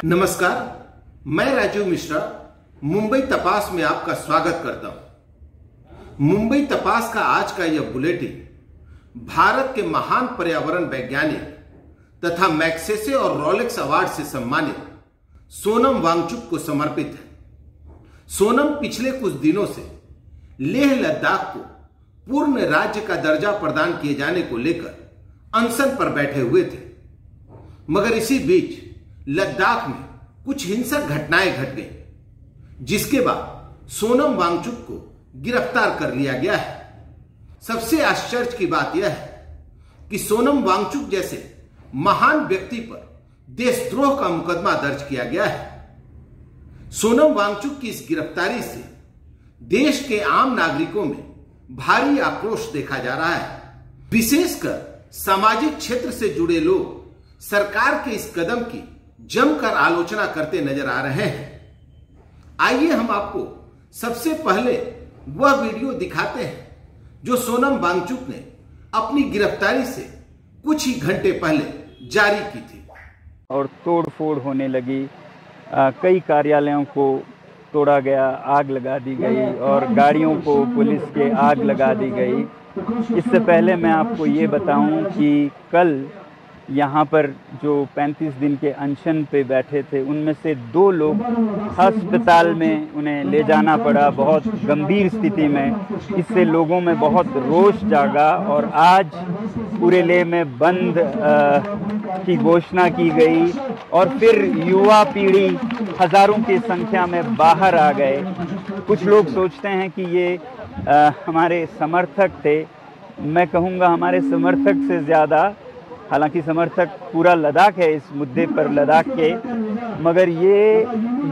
नमस्कार, मैं राजीव मिश्रा मुंबई तपास में आपका स्वागत करता हूं। मुंबई तपास का आज का यह बुलेटिन भारत के महान पर्यावरण वैज्ञानिक तथा मैग्सेसे और रोलेक्स अवार्ड से सम्मानित सोनम वांगचुक को समर्पित है। सोनम पिछले कुछ दिनों से लेह लद्दाख को पूर्ण राज्य का दर्जा प्रदान किए जाने को लेकर अनशन पर बैठे हुए थे, मगर इसी बीच लद्दाख में कुछ हिंसक घटनाएं घट गई, जिसके बाद सोनम वांगचुक को गिरफ्तार कर लिया गया है। सबसे आश्चर्य की बात यह है कि सोनम वांगचुक जैसे महान व्यक्ति पर देशद्रोह का मुकदमा दर्ज किया गया है। सोनम वांगचुक की इस गिरफ्तारी से देश के आम नागरिकों में भारी आक्रोश देखा जा रहा है। विशेषकर सामाजिक क्षेत्र से जुड़े लोग सरकार के इस कदम की जमकर आलोचना करते नजर आ रहे हैं। आइए हम आपको सबसे पहले वह वीडियो दिखाते हैं जो सोनम वांगचुक ने अपनी गिरफ्तारी से कुछ ही घंटे पहले जारी की थी। और तोड़ फोड़ होने लगी, कई कार्यालयों को तोड़ा गया, आग लगा दी गई और गाड़ियों को पुलिस के आग लगा दी गई। इससे पहले मैं आपको ये बताऊं कि कल यहाँ पर जो 35 दिन के अनशन पे बैठे थे, उनमें से 2 लोग अस्पताल में उन्हें ले जाना पड़ा बहुत गंभीर स्थिति में। इससे लोगों में बहुत रोष जागा और आज पूरे लेह में बंद की घोषणा की गई और फिर युवा पीढ़ी हजारों की संख्या में बाहर आ गए। कुछ लोग सोचते हैं कि ये हमारे समर्थक थे। मैं कहूँगा हमारे समर्थक से ज़्यादा, हालांकि समर्थक पूरा लद्दाख है इस मुद्दे पर, लद्दाख के, मगर ये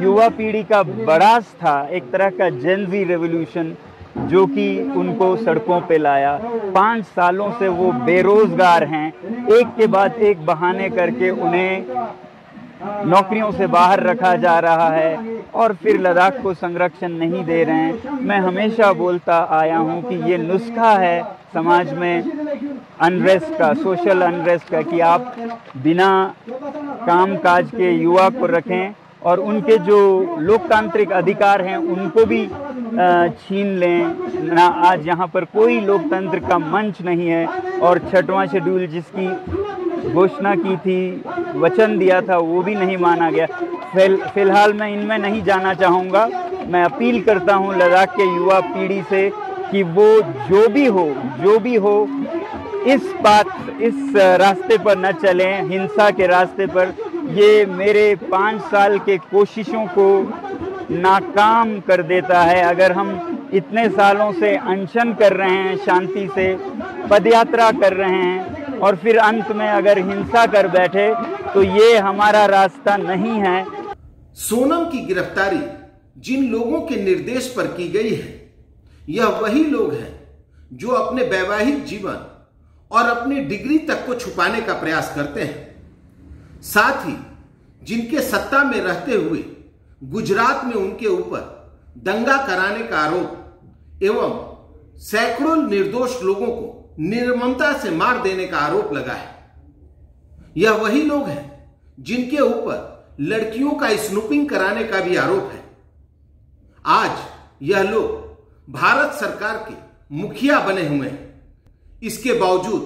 युवा पीढ़ी का बड़ास था, एक तरह का जेन-ज़ी रेवोल्यूशन जो कि उनको सड़कों पे लाया। 5 सालों से वो बेरोजगार हैं, एक के बाद एक बहाने करके उन्हें नौकरियों से बाहर रखा जा रहा है और फिर लद्दाख को संरक्षण नहीं दे रहे हैं। मैं हमेशा बोलता आया हूँ कि ये नुस्खा है समाज में अनरेस्ट का, सोशल अनरेस्ट का, कि आप बिना काम काज के युवा को रखें और उनके जो लोकतांत्रिक अधिकार हैं उनको भी छीन लें ना। आज यहाँ पर कोई लोकतंत्र का मंच नहीं है और 6वां शेड्यूल जिसकी घोषणा की थी, वचन दिया था, वो भी नहीं माना गया। फिलहाल मैं इनमें नहीं जाना चाहूँगा। मैं अपील करता हूँ लद्दाख के युवा पीढ़ी से कि वो जो भी हो इस रास्ते पर न चलें, हिंसा के रास्ते पर। ये मेरे 5 साल के कोशिशों को नाकाम कर देता है। अगर हम इतने सालों से अनशन कर रहे हैं, शांति से पदयात्रा कर रहे हैं और फिर अंत में अगर हिंसा कर बैठे, तो ये हमारा रास्ता नहीं है। सोनम की गिरफ्तारी जिन लोगों के निर्देश पर की गई है, यह वही लोग हैं जो अपने वैवाहिक जीवन और अपनी डिग्री तक को छुपाने का प्रयास करते हैं। साथ ही जिनके सत्ता में रहते हुए गुजरात में उनके ऊपर दंगा कराने का आरोप एवं सैकड़ों निर्दोष लोगों को निर्ममता से मार देने का आरोप लगा है। यह वही लोग हैं जिनके ऊपर लड़कियों का स्नूपिंग कराने का भी आरोप है। आज यह लोग भारत सरकार के मुखिया बने हुए हैं। इसके बावजूद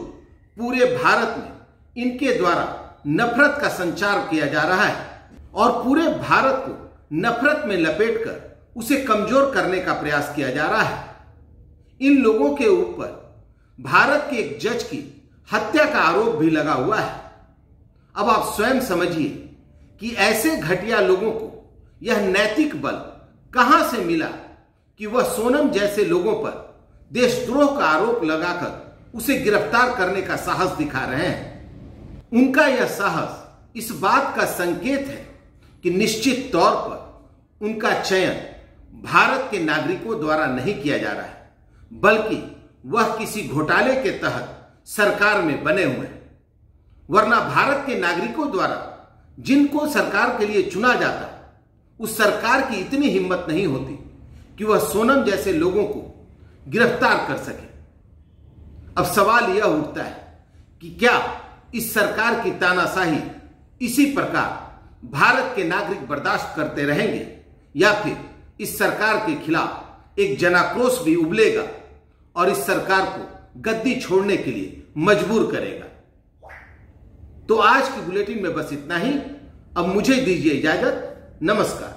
पूरे भारत में इनके द्वारा नफरत का संचार किया जा रहा है और पूरे भारत को नफरत में लपेटकर उसे कमजोर करने का प्रयास किया जा रहा है। इन लोगों के ऊपर भारत के एक जज की हत्या का आरोप भी लगा हुआ है। अब आप स्वयं समझिए कि ऐसे घटिया लोगों को यह नैतिक बल कहां से मिला कि वह सोनम जैसे लोगों पर देशद्रोह का आरोप लगाकर उसे गिरफ्तार करने का साहस दिखा रहे हैं। उनका यह साहस इस बात का संकेत है कि निश्चित तौर पर उनका चयन भारत के नागरिकों द्वारा नहीं किया जा रहा है, बल्कि वह किसी घोटाले के तहत सरकार में बने हुए हैं। वरना भारत के नागरिकों द्वारा जिनको सरकार के लिए चुना जाता, उस सरकार की इतनी हिम्मत नहीं होती कि वह सोनम जैसे लोगों को गिरफ्तार कर सके। अब सवाल यह उठता है कि क्या इस सरकार की तानाशाही इसी प्रकार भारत के नागरिक बर्दाश्त करते रहेंगे या फिर इस सरकार के खिलाफ एक जनाक्रोश भी उबलेगा और इस सरकार को गद्दी छोड़ने के लिए मजबूर करेगा। तो आज की बुलेटिन में बस इतना ही। अब मुझे दीजिए इजाजत। नमस्कार।